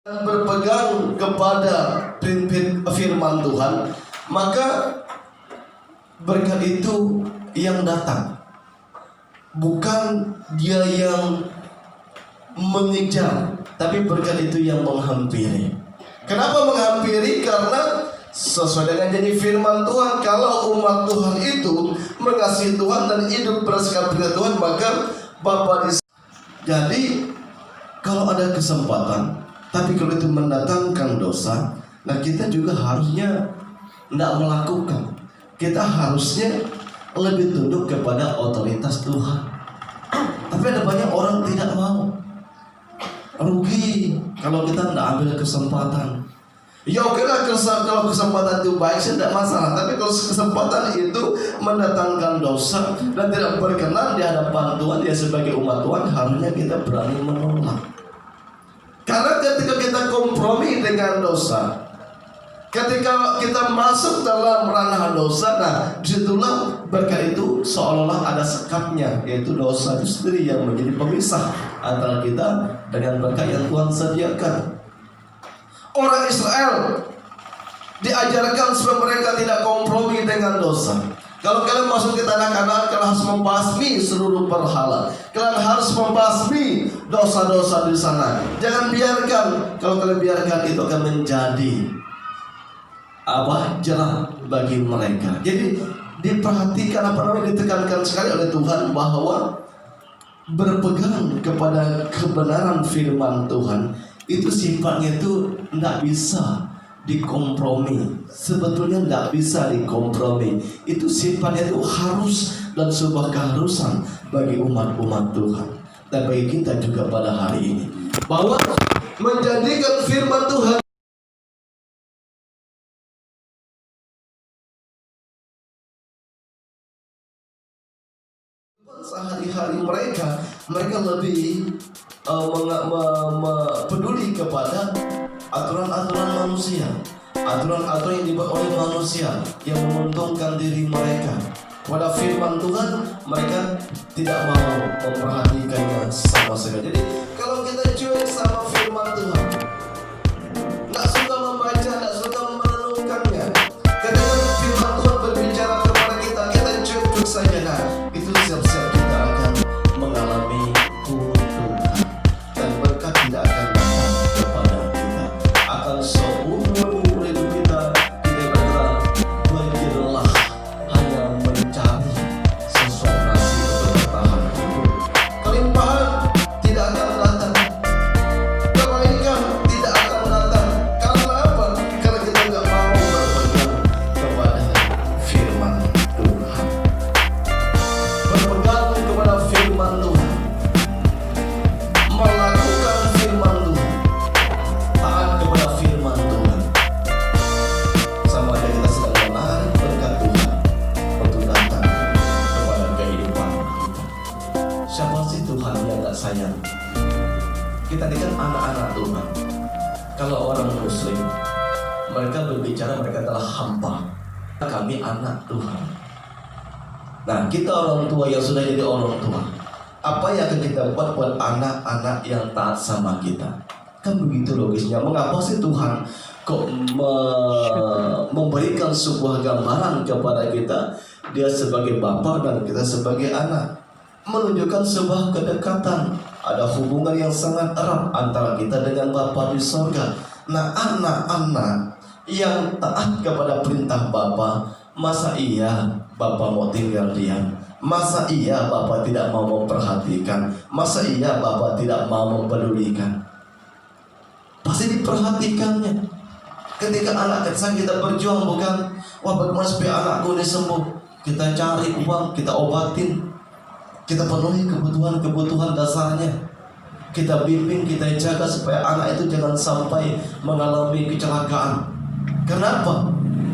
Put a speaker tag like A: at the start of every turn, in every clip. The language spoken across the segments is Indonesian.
A: berpegang kepada firman Tuhan, maka berkat itu yang datang, bukan dia yang mengejar, tapi berkat itu yang menghampiri. Kenapa menghampiri? Karena sesuai dengan janji firman Tuhan, kalau umat Tuhan itu mengasihi Tuhan dan hidup berdasarkan perintah Tuhan, maka Bapa di. Jadi kalau ada kesempatan, tapi kalau itu mendatangkan dosa, nah kita juga harusnya tidak melakukan. Kita harusnya lebih tunduk kepada otoritas Tuhan. Tapi ada banyak orang tidak mau. Rugi kalau kita tidak ambil kesempatan. Ya oke lah, kalau kesempatan itu baik sih tidak masalah. Tapi kalau kesempatan itu mendatangkan dosa dan tidak berkenan di hadapan Tuhan, dia sebagai umat Tuhan harusnya kita berani menolak. Karena ketika kita kompromi dengan dosa, ketika kita masuk dalam ranah dosa, nah disitulah berkat itu seolah-olah ada sekatnya, yaitu dosa itu sendiri yang menjadi pemisah antara kita dengan berkat yang Tuhan sediakan. Orang Israel diajarkan supaya mereka tidak kompromi dengan dosa. Kalau kalian masuk ke tanah Kanaan, kalian harus membasmi seluruh berhala. Kalian harus membasmi dosa-dosa di sana. Jangan biarkan. Kalau kalian biarkan, itu akan menjadi jerah bagi mereka. Jadi diperhatikan, ditekankan sekali oleh Tuhan bahwa berpegang kepada kebenaran firman Tuhan itu sifatnya itu tidak bisa dikompromi. Sebetulnya tidak bisa dikompromi. Itu sifatnya itu harus dan sebuah keharusan bagi umat-umat Tuhan dan bagi kita juga pada hari ini, bahwa menjadikan firman Tuhan sehari-hari mereka lebih peduli kepada aturan-aturan manusia, aturan-aturan yang dibuat oleh manusia yang menguntungkan diri mereka. Pada firman Tuhan mereka tidak mau memperhatikannya sama sekali. Jadi kalau kita cuek sama firman Tuhan, nggak suka membaca, nggak suka merenungkannya, ketika firman Tuhan berbicara kepada kita, kita cuek saja, nah itu siap-siap kita akan mengalami kutukan dan berkat tidak akan datang kepada kita. Akan seumur hidup kita bergerak bergerak hanya mencari sesuatu nasi untuk bertahan hidup. Kelimpahan tidak akan datang, kebaikan tidak akan datang. Karena apa? Karena kita nggak mau berpegang kepada firman Tuhan. Berpegang kepada firman Tuhan, melakukan firman Tuhan, taat kepada firman Tuhan, sama aja kita sedang menarik berkat Tuhan untuk datang kepada kehidupan kita. Siapa sih Tuhan yang gak sayang? Kita ini kan anak-anak Tuhan. Kalau orang Muslim, mereka berbicara mereka adalah hamba. Kami anak Tuhan. Nah, kita orang tua yang sudah jadi orang tua, apa yang akan kita buat anak-anak yang taat sama kita? Kan begitu logisnya. Mengapa sih Tuhan kok memberikan sebuah gambaran kepada kita, dia sebagai bapa dan kita sebagai anak, menunjukkan sebuah kedekatan, ada hubungan yang sangat erat antara kita dengan Bapa di sorga. Nah, anak-anak yang taat kepada perintah Bapa, masa iya Bapa mau tinggal diam? Masa iya Bapa tidak mau memperhatikan? Masa iya Bapa tidak mau mempedulikan? Pasti diperhatikannya. Ketika anak kecil kita berjuang, bukan wah bagaimana supaya anakku ini sembuh, kita cari uang, kita obatin, kita penuhi kebutuhan dasarnya, kita bimbing, kita jaga supaya anak itu jangan sampai mengalami kecelakaan. Kenapa?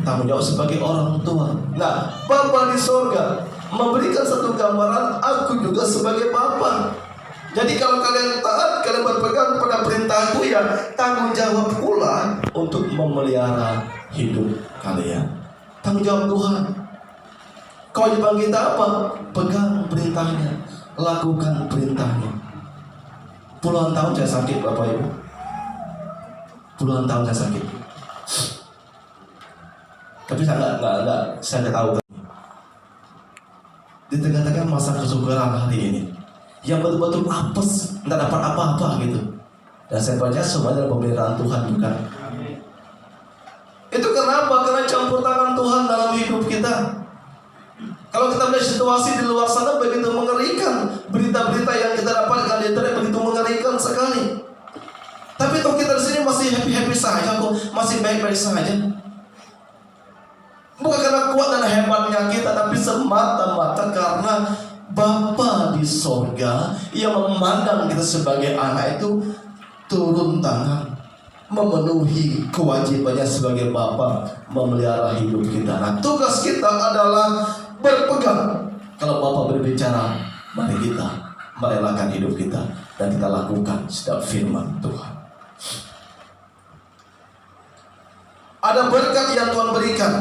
A: Tanggung jawab sebagai orang tua. Nah, Bapa di sorga memberikan satu gambaran, aku juga sebagai Bapa. Jadi kalau kalian taat, kalian berpegang pada perintahku, ya tanggung jawab pula untuk memelihara hidup kalian. Tanggung jawab Tuhan. Kewajiban kita apa? Pegang perintahnya, lakukan perintahnya. Puluhan tahun saya sakit Bapak Ibu. Puluhan tahun saya sakit. Tapi saya nggak tahu. Di tengah-tengah masa kesukaran hari ini, yang betul-betul apes, nggak dapat apa-apa gitu. Dan saya percaya semua adalah pemeliharaan Tuhan, bukan? Itu kenapa? Karena campur tangan Tuhan dalam hidup kita. Kalau kita melihat situasi di luar sana begitu mengerikan, berita-berita yang kita dapatkan di internet begitu mengerikan sekali. Tapi toh kita di sini masih happy-happy saja kok, masih baik-baik saja. Bukan karena kuat dan hebatnya kita, tapi semata-mata karena Bapa di sorga yang memandang kita sebagai anak itu turun tangan, memenuhi kewajibannya sebagai Bapa memelihara hidup kita. Nah, tugas kita adalah berpegang. Kalau Bapa berbicara, mari kita merelakan hidup kita dan kita lakukan setiap firman Tuhan. Ada berkat yang Tuhan berikan,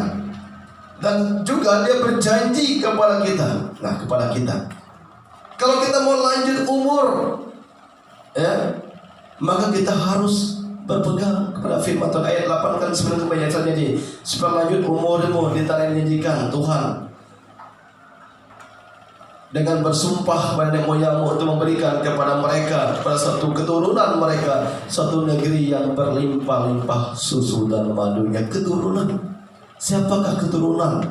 A: dan juga Dia berjanji kepada kita. Nah, kepada kita, kalau kita mau lanjut umur, ya, maka kita harus berpegang kepada firman Tuhan. Ayat 8 kan sebenarnya kebanyakan jadi supaya lanjut umurmu di tanah yang dijanjikan Tuhan, dengan bersumpah pada nenek moyangmu untuk memberikan kepada mereka, kepada satu keturunan mereka, suatu negeri yang berlimpah-limpah susu dan madunya. Keturunan. Siapakah keturunan?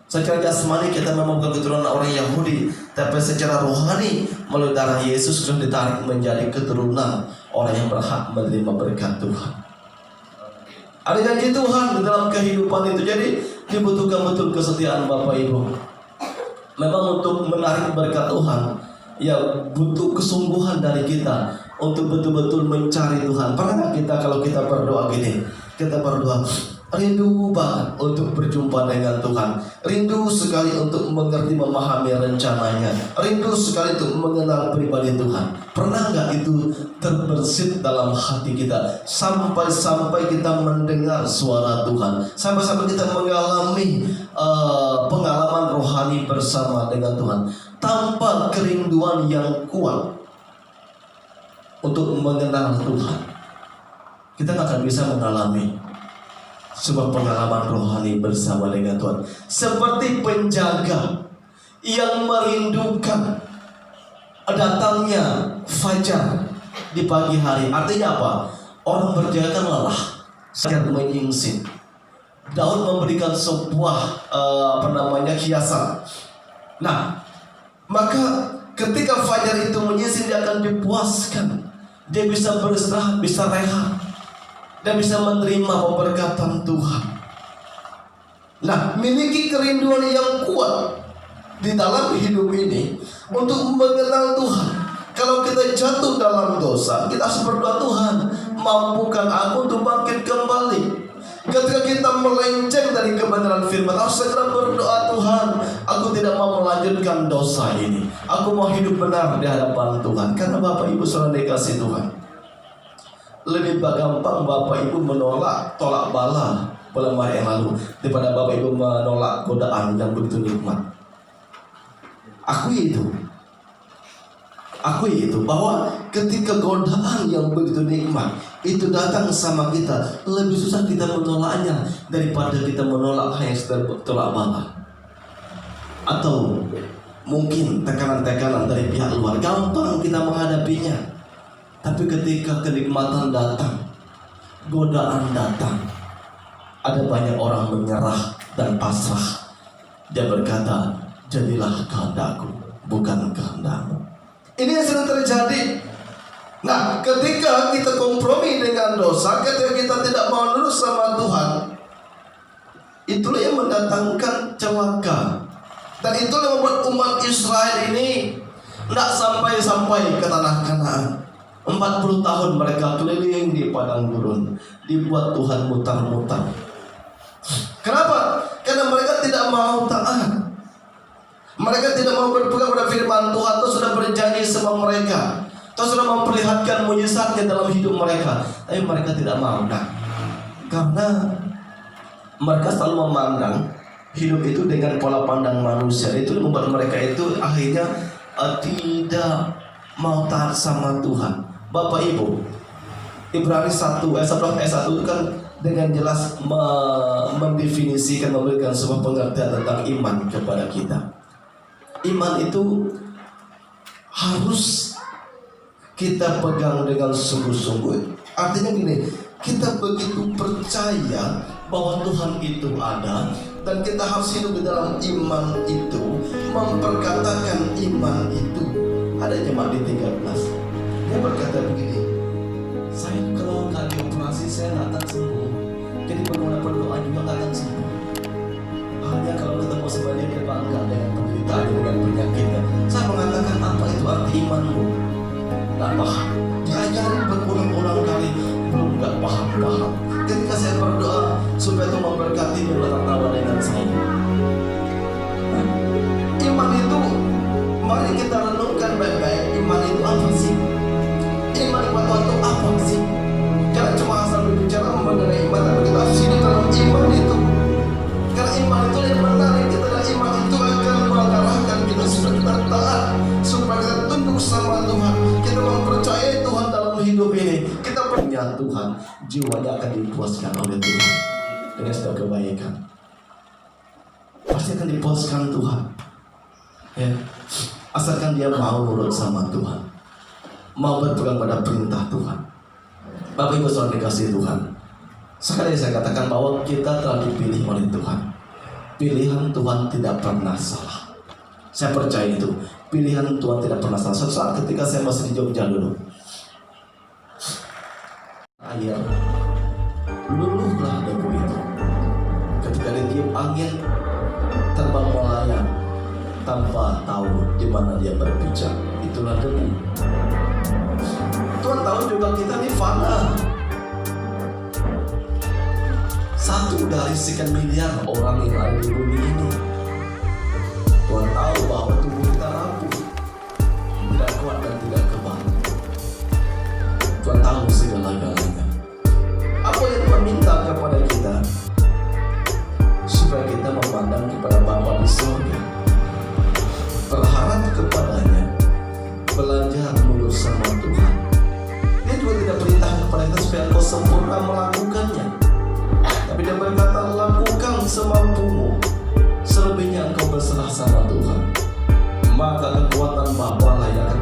A: Secara jasmani kita memang bukan keturunan orang Yahudi, tapi secara rohani melalui darah Yesus sudah ditarik menjadi keturunan orang yang berhak menerima berkat Tuhan. Ada janji Tuhan di dalam kehidupan itu. Jadi dibutuhkan betul kesetiaan Bapak Ibu. Memang untuk menarik berkat Tuhan, ya butuh kesungguhan dari kita untuk betul-betul mencari Tuhan. Pernah kita kalau kita berdoa gini, kita berdoa, rindu banget untuk berjumpa dengan Tuhan, rindu sekali untuk mengerti, memahami rencananya, rindu sekali untuk mengenal pribadi Tuhan. Pernah nggak itu terbersit dalam hati kita sampai-sampai kita mendengar suara Tuhan, sampai-sampai kita mengalami pengalaman rohani bersama dengan Tuhan, tanpa kerinduan yang kuat untuk mengenal Tuhan, kita nggak akan bisa mengalami sebuah pengalaman rohani bersama dengan Tuhan. Seperti penjaga yang merindukan datangnya fajar di pagi hari. Artinya apa? Orang berjaga kan lelah, sangat menyingsing. Daud memberikan sebuah hiasan. Nah, maka ketika fajar itu menyingsing, dia akan dipuaskan. Dia bisa beristirahat, bisa rehat, dan bisa menerima pemberkatan Tuhan. Nah, miliki kerinduan yang kuat di dalam hidup ini untuk mengenal Tuhan. Kalau kita jatuh dalam dosa, kita harus berdoa, Tuhan, mampukan aku untuk bangkit kembali. Ketika kita melenceng dari kebenaran firman, harus segera berdoa, Tuhan, aku tidak mau melanjutkan dosa ini. Aku mau hidup benar di hadapan Tuhan. Karena Bapak Ibu saudara dikasih Tuhan, lebih gampang Bapak Ibu menolak tolak bala bulan Maret yang lalu daripada Bapak Ibu menolak godaan yang begitu nikmat. Akui itu bahwa ketika godaan yang begitu nikmat itu datang sama kita, lebih susah kita menolaknya daripada kita menolak hal yang tolak bala. Atau mungkin tekanan-tekanan dari pihak luar, gampang kita menghadapinya. Tapi ketika kenikmatan datang, godaan datang, ada banyak orang menyerah dan pasrah. Dia berkata, jadilah kehendakku, bukan kehendakmu. Ini yang sedang terjadi. Nah, ketika kita kompromi dengan dosa, ketika kita tidak mau nurut sama Tuhan, itulah yang mendatangkan celaka. Dan itulah yang membuat umat Israel ini tidak sampai ke tanah Kanaan. 40 tahun mereka keliling di padang gurun, dibuat Tuhan mutar-mutar. Kenapa? Karena mereka tidak mau taat. Mereka tidak mau berpegang pada firman Tuhan. Tuhan sudah berjanji sama mereka, Tuhan sudah memperlihatkan mujizatnya dalam hidup mereka, tapi mereka tidak mau. Nah, karena mereka selalu memandang hidup itu dengan pola pandang manusia, itu membuat mereka itu akhirnya tidak mau taat sama Tuhan. Bapak Ibu, Ibrani 1 ayat 1 itu kan dengan jelas mendefinisikan, memberikan sebuah pengertian tentang iman kepada kita. Iman itu harus kita pegang dengan sungguh-sungguh. Artinya gini, kita begitu percaya bahwa Tuhan itu ada, dan kita harus hidup di dalam iman itu, memperkatakan iman itu. Ada jemaat di 13, dia berkata begini, saya kalau nggak dioperasi saya nggak akan sembuh, jadi berdoa juga nggak akan sembuh. Hanya kalau ketemu sebenarnya dia bangga dengan penderitaan, dengan penyakitnya. Saya mengatakan, apa itu arti imanmu? Nggak paham. Diajarin berulang-ulang kali, belum nggak paham. Ketika saya berdoa supaya Tuhan memberkati, dia tertawa dengan saya. Iman itu, mari kita renungkan baik-baik. Iman itu apa sih? Iman kepada Tuhan itu apa sih? Jangan cuma asal berbicara mengenai iman, tapi kita harus hidup dalam iman itu. Karena iman itu yang menarik kita, dan iman itu akan mengarahkan kita supaya kita taat, supaya kita tunduk sama Tuhan, kita mempercayai Tuhan dalam hidup ini. Kita punya Tuhan, jiwanya akan dipuaskan oleh Tuhan dengan segala kebaikan. Pasti akan dipuaskan Tuhan, ya, asalkan dia mau nurut sama Tuhan, mau berpegang pada perintah Tuhan. Bapak Ibu Saudara dikasihi Tuhan, sekali saya katakan bahwa kita telah dipilih oleh Tuhan. Pilihan Tuhan tidak pernah salah. Saya percaya itu. Pilihan Tuhan tidak pernah salah. Suatu saat ketika saya masih di Jogja dulu, air luluhlah debu itu. Ketika ditiup angin, terbang melayang tanpa tahu di mana dia berpijak. Itulah debu. Tuhan tahu juga kita ini fana. Satu dari sekian miliar orang yang ada di bumi ini. Tuhan tahu bahwa tubuh kita rapuh, tidak kuat dan tidak kebal. Tuhan tahu segala-galanya. Apa yang Tuhan minta kepada kita? Supaya kita memandang kepada Bapa di surga, berharap kepadanya, belajar menurut sama Tuhan. Dia juga tidak perintah kepada kita supaya engkau sempurna melakukannya, tapi dia berkata, lakukan semampumu, selebihnya engkau berserah sama Tuhan. Maka kekuatan Bapa lah yang akan